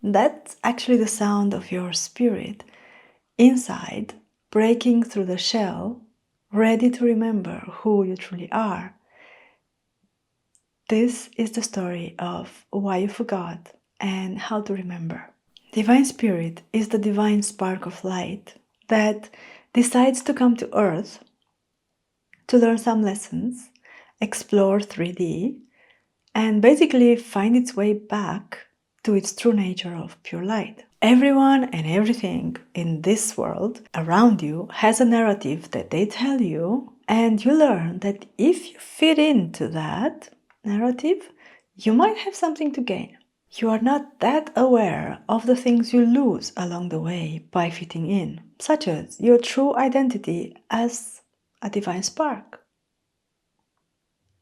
That's actually the sound of your spirit inside, breaking through the shell, ready to remember who you truly are. This is the story of why you forgot and how to remember. Divine Spirit is the divine spark of light that decides to come to Earth to learn some lessons, explore 3D, and basically find its way back to its true nature of pure light. Everyone and everything in this world around you has a narrative that they tell you, and you learn that if you fit into that narrative, you might have something to gain. You are not that aware of the things you lose along the way by fitting in, such as your true identity as a divine spark,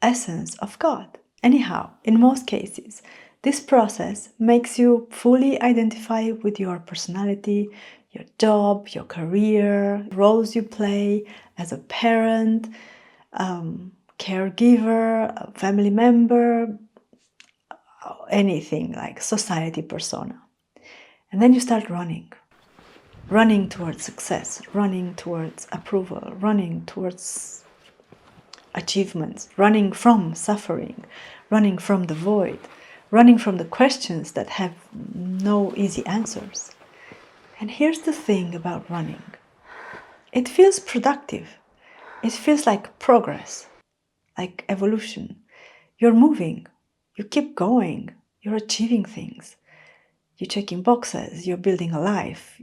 essence of God. Anyhow, in most cases, this process makes you fully identify with your personality, your job, your career, roles you play as a parent, caregiver, a family member, anything like society persona. And then you start running towards success, running towards approval, running towards achievements, running from suffering, running from the void, running from the questions that have no easy answers. And here's the thing about running. It feels productive. It feels like progress, like evolution. You're moving. You keep going. You're achieving things. You're checking boxes. You're building a life.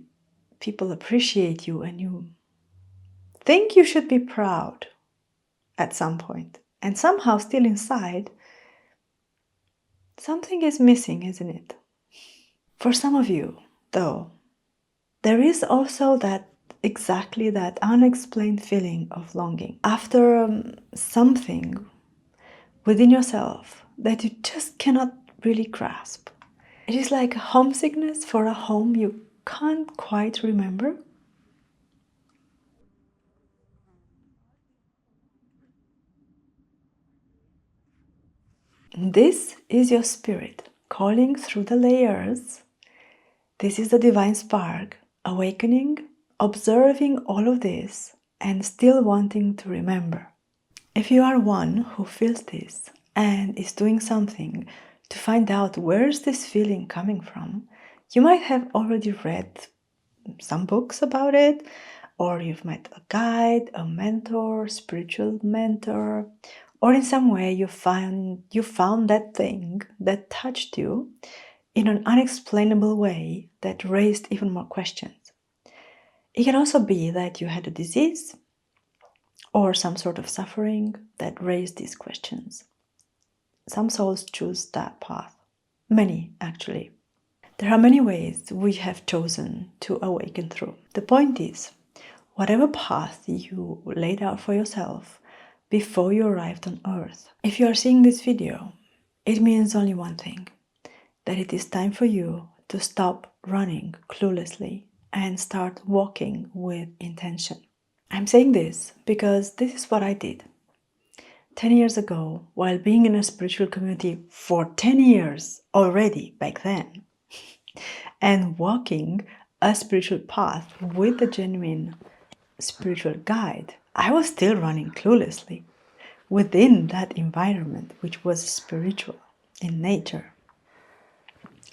People appreciate you and you think you should be proud at some point. And somehow still inside, something is missing, isn't it? For some of you, though, there is also exactly that unexplained feeling of longing after something within yourself that you just cannot really grasp. It is like a homesickness for a home you can't quite remember. This is your spirit calling through the layers. This is the divine spark awakening, observing all of this, and still wanting to remember. If you are one who feels this and is doing something to find out where is this feeling coming from, you might have already read some books about it, or you've met a guide, a mentor, spiritual mentor, or in some way you found that thing that touched you in an unexplainable way that raised even more questions. It can also be that you had a disease or some sort of suffering that raised these questions. Some souls choose that path. Many, actually. There are many ways we have chosen to awaken through. The point is, whatever path you laid out for yourself before you arrived on Earth, if you are seeing this video, it means only one thing, that it is time for you to stop running cluelessly and start walking with intention. I'm saying this because this is what I did 10 years ago while being in a spiritual community for 10 years already back then and walking a spiritual path with a genuine spiritual guide. I was still running cluelessly within that environment which was spiritual in nature.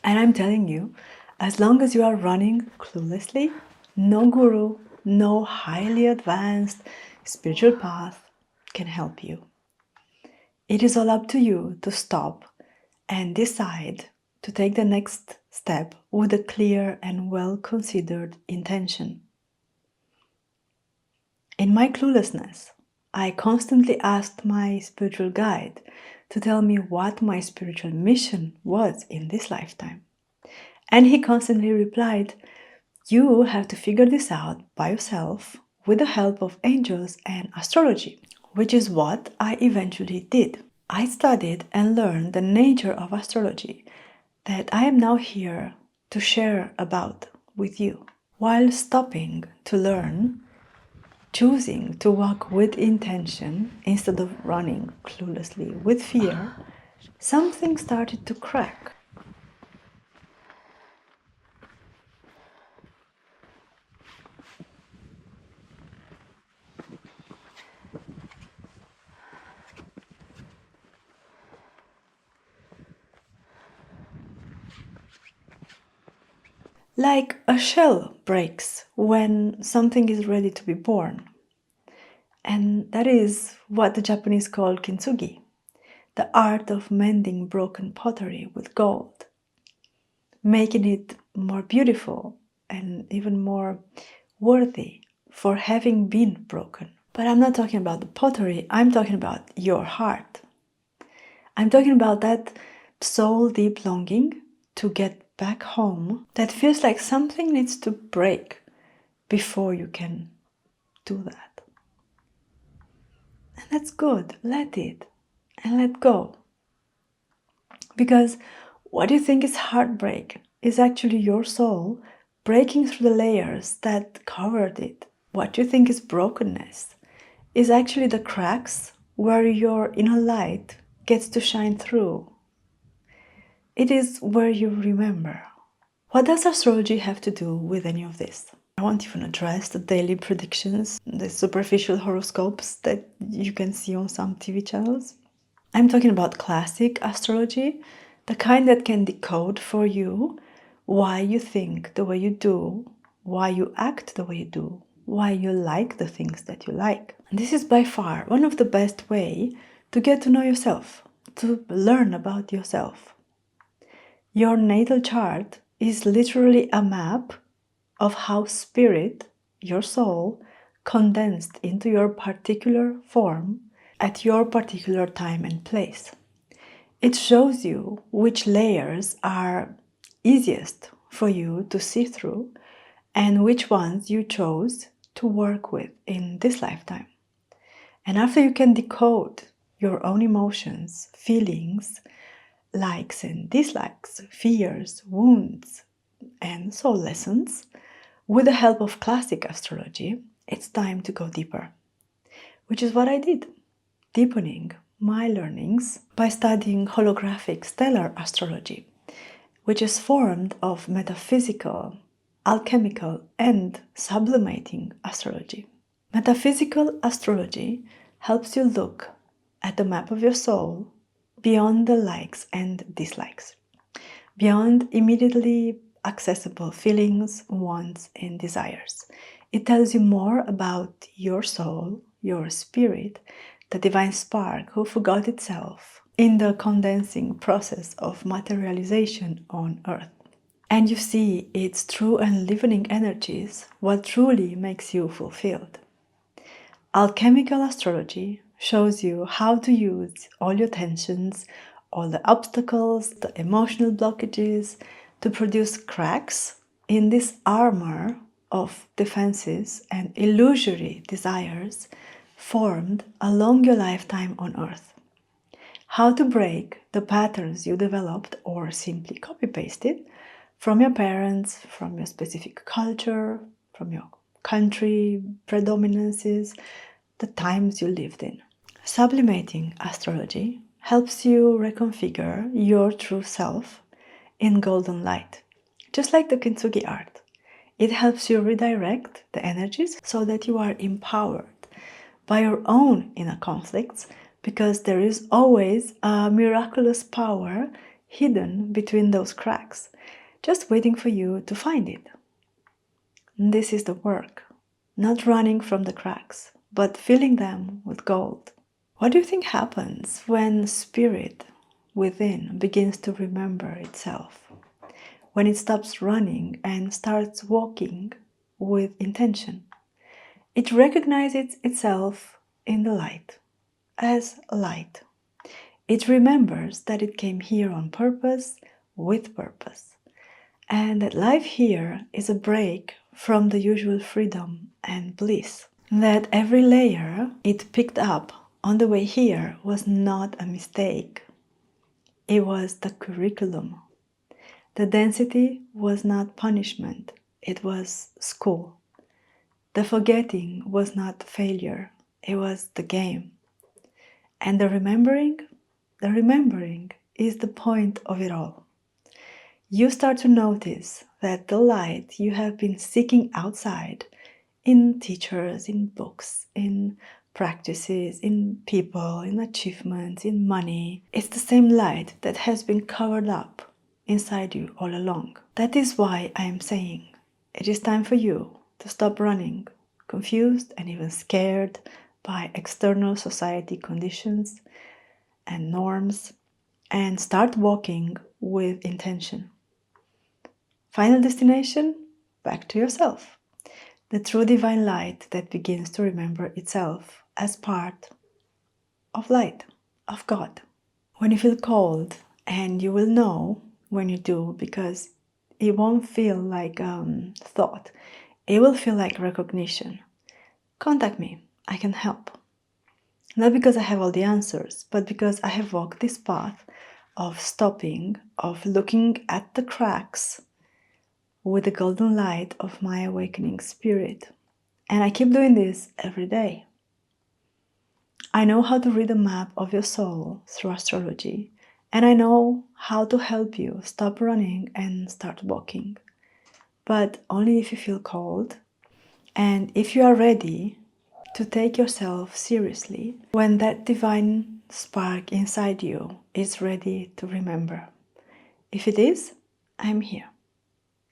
And I'm telling you, as long as you are running cluelessly, no guru, no highly advanced spiritual path can help you. It is all up to you to stop and decide to take the next step with a clear and well-considered intention. In my cluelessness, I constantly asked my spiritual guide to tell me what my spiritual mission was in this lifetime. And he constantly replied, "You have to figure this out by yourself with the help of angels and astrology," which is what I eventually did. I studied and learned the nature of astrology that I am now here to share about with you. While stopping to learn, choosing to walk with intention instead of running cluelessly with fear, something started to crack. Like a shell breaks when something is ready to be born. And that is what the Japanese call kintsugi, the art of mending broken pottery with gold, making it more beautiful and even more worthy for having been broken. But I'm not talking about the pottery, I'm talking about your heart. I'm talking about that soul deep longing to get back home that feels like something needs to break before you can do that. And that's good. Let it and let go. Because what you think is heartbreak is actually your soul breaking through the layers that covered it. What you think is brokenness is actually the cracks where your inner light gets to shine through. It is where you remember. What does astrology have to do with any of this? I won't even address the daily predictions, the superficial horoscopes that you can see on some TV channels. I'm talking about classic astrology, the kind that can decode for you why you think the way you do, why you act the way you do, why you like the things that you like. And this is by far one of the best way to get to know yourself, to learn about yourself. Your natal chart is literally a map of how spirit, your soul, condensed into your particular form at your particular time and place. It shows you which layers are easiest for you to see through and which ones you chose to work with in this lifetime. And after you can decode your own emotions, feelings, likes and dislikes, fears, wounds, and soul lessons, with the help of classic astrology, it's time to go deeper, which is what I did, deepening my learnings by studying holographic stellar astrology, which is formed of metaphysical, alchemical, and sublimating astrology. Metaphysical astrology helps you look at the map of your soul beyond the likes and dislikes, beyond immediately accessible feelings, wants, and desires. It tells you more about your soul, your spirit, the divine spark who forgot itself in the condensing process of materialization on earth. And you see its true and living energies, what truly makes you fulfilled. Alchemical astrology shows you how to use all your tensions, all the obstacles, the emotional blockages to produce cracks in this armor of defenses and illusory desires formed along your lifetime on earth. How to break the patterns you developed or simply copy-pasted from your parents, from your specific culture, from your country predominances, the times you lived in. Sublimating astrology helps you reconfigure your true self in golden light, just like the kintsugi art. It helps you redirect the energies so that you are empowered by your own inner conflicts, because there is always a miraculous power hidden between those cracks, just waiting for you to find it. This is the work, not running from the cracks, but filling them with gold. What do you think happens when spirit within begins to remember itself? When it stops running and starts walking with intention? It recognizes itself in the light, as light. It remembers that it came here on purpose, with purpose, and that life here is a break from the usual freedom and bliss. That every layer it picked up on the way here was not a mistake. It was the curriculum. The density was not punishment, it was school. The forgetting was not failure, it was the game. And the remembering is the point of it all. You start to notice that the light you have been seeking outside, in teachers, in books, in practices, in people, in achievements, in money, it's the same light that has been covered up inside you all along. That is why I am saying it is time for you to stop running, confused and even scared by external society conditions and norms, and start walking with intention. Final destination? Back to yourself. The true divine light that begins to remember itself as part of light, of God. When you feel called, and you will know when you do, because it won't feel like thought, it will feel like recognition. Contact me, I can help. Not because I have all the answers, but because I have walked this path of stopping, of looking at the cracks with the golden light of my awakening spirit. And I keep doing this every day. I know how to read a map of your soul through astrology, and I know how to help you stop running and start walking. But only if you feel called, and if you are ready to take yourself seriously when that divine spark inside you is ready to remember. If it is, I'm here.